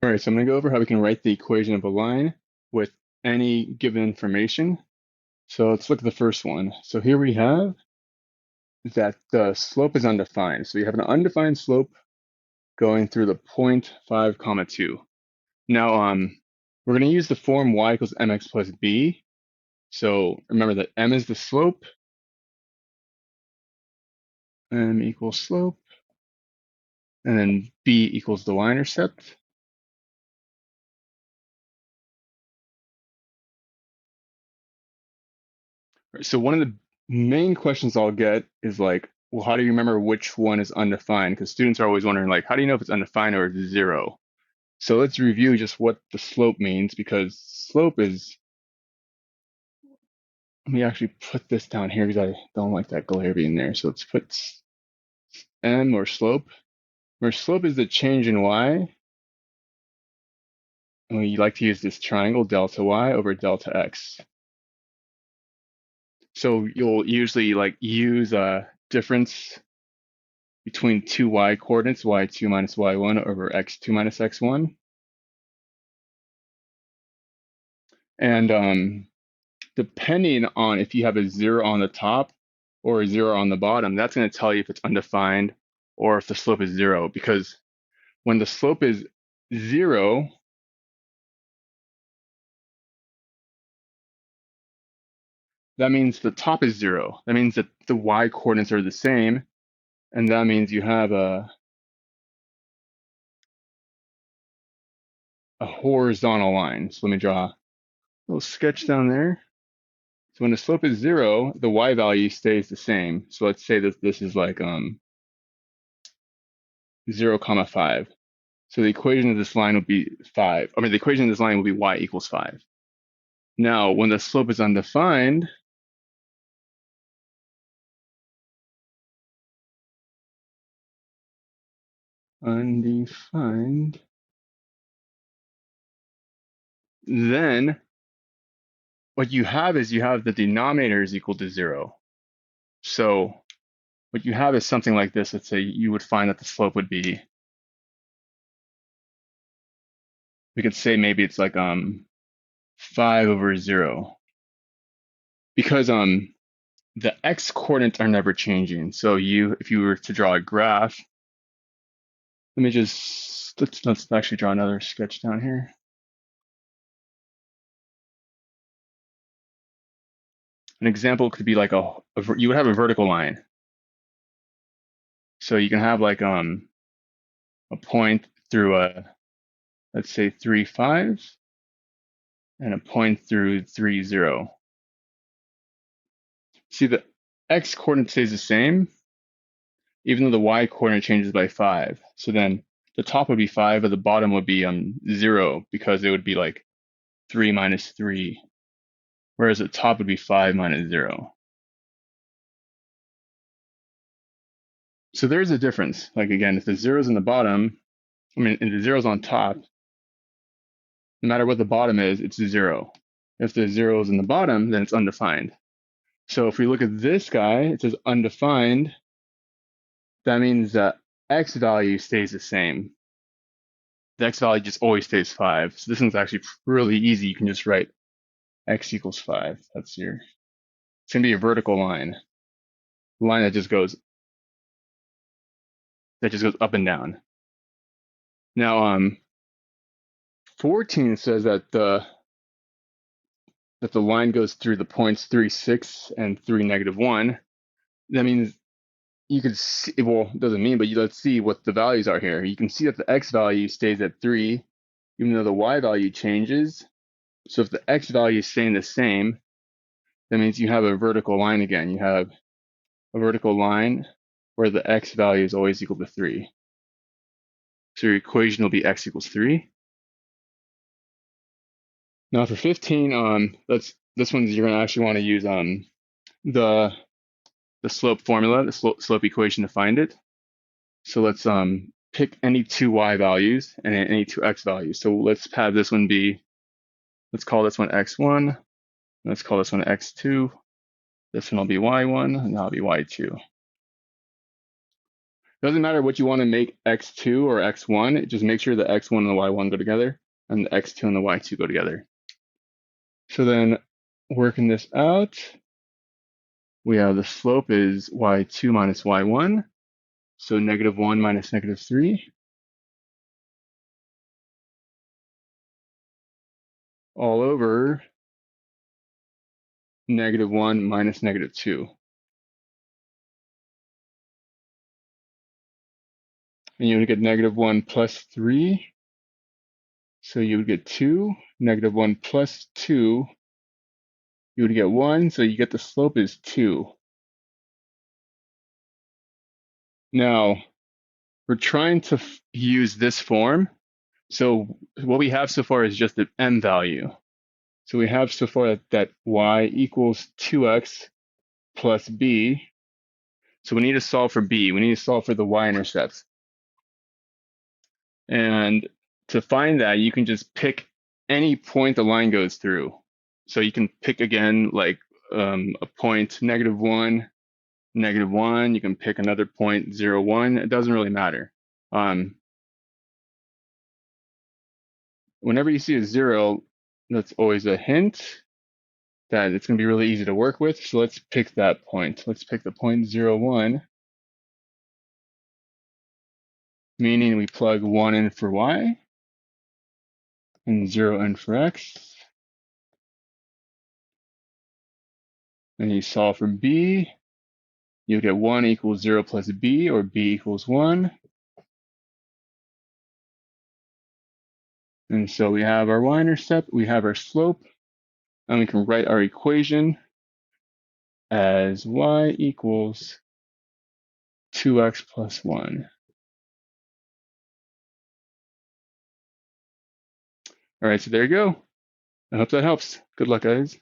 All right, so I'm going to go over how we can write the equation of a line with any given information. So let's look at the first one. So here we have that the slope is undefined. So you have an undefined slope going through the point 5, comma 2. Now, we're going to use the form y equals mx plus b. So remember that m is the slope, m equals slope, and then b equals the y-intercept. So one of the main questions I'll get is like, well, how do you remember which one is undefined? Because students are always wondering, like, how do you know if it's undefined or it's zero? So let's review just what the slope means, because slope is, let me actually put this down here because I don't like that glare being there. So let's put m, or slope, where slope is the change in y. And we like to use this triangle, delta y over delta x. So you'll usually like use a difference between two y coordinates, y2 minus y1 over x2 minus x1. And depending on if you have a 0 on the top or a 0 on the bottom, that's going to tell you if it's undefined or if the slope is 0. Because when the slope is 0, that means the top is 0. That means that the y coordinates are the same. And that means you have a horizontal line. So let me draw a little sketch down there. So when the slope is 0, the y value stays the same. So let's say that this is like 0, comma 5. So the equation of this line would be 5. I mean, the equation of this line will be y equals 5. Now, when the slope is undefined, then what you have is you have the denominator is equal to 0. So what you have is something like this. Let's say you would find that the slope would be, we could say maybe it's like 5 over 0. Because the x coordinates are never changing. So if you were to draw a graph, let's actually draw another sketch down here. An example could be like you would have a vertical line. So you can have like a point through let's say 3, 5, and a point through 3, 0. See, the x coordinate stays the same, even though the y coordinate changes by 5. So then the top would be 5, but the bottom would be 0, because it would be like 3 minus 3, whereas the top would be 5 minus 0. So there's a difference. Like again, if the 0's in the bottom, if the 0's on top, no matter what the bottom is, it's 0. If the 0 is in the bottom, then it's undefined. So if we look at this guy, it says undefined. That means that x value stays the same. The x value just always stays 5. So this one's actually really easy. You can just write x equals 5. It's going to be a vertical line. A line that just goes up and down. Now, 14 says that the line goes through the points 3, 6, and 3, -1. That means you could see, well, it doesn't mean, but let's see what the values are here. You can see that the x value stays at 3, even though the y value changes. So if the x value is staying the same, that means you have a vertical line again. You have a vertical line where the x value is always equal to 3. So your equation will be x equals 3. Now for 15, this one you're going to actually want to use the slope formula, the slope equation to find it. So let's pick any two y values and any two x values. So let's have this one be, let's call this one x1, let's call this one x2, this one will be y1, and that'll be y2. Doesn't matter what you want to make x2 or x1, just make sure the x1 and the y1 go together, and the x2 and the y2 go together. So then, working this out, we have the slope is y2 minus y1, so -1 minus -3, all over -1 minus -2. And you would get -1 plus 3, so you would get 2. -1 plus 2, you would get 1, so you get the slope is 2. Now, we're trying to use this form. So what we have so far is just the m value. So we have so far that y equals 2x plus b. So we need to solve for b. We need to solve for the y-intercepts. And to find that, you can just pick any point the line goes through. So you can pick again, like a point -1, -1. You can pick another point 0, 1. It doesn't really matter. Whenever you see a 0, that's always a hint that it's going to be really easy to work with. So let's pick that point. Let's pick the point 0, 1, meaning we plug 1 in for y and 0 in for x. And you solve for b. You get 1 equals 0 plus b, or b equals 1. And so we have our y-intercept, we have our slope, and we can write our equation as y equals 2x plus 1. All right, so there you go. I hope that helps. Good luck, guys.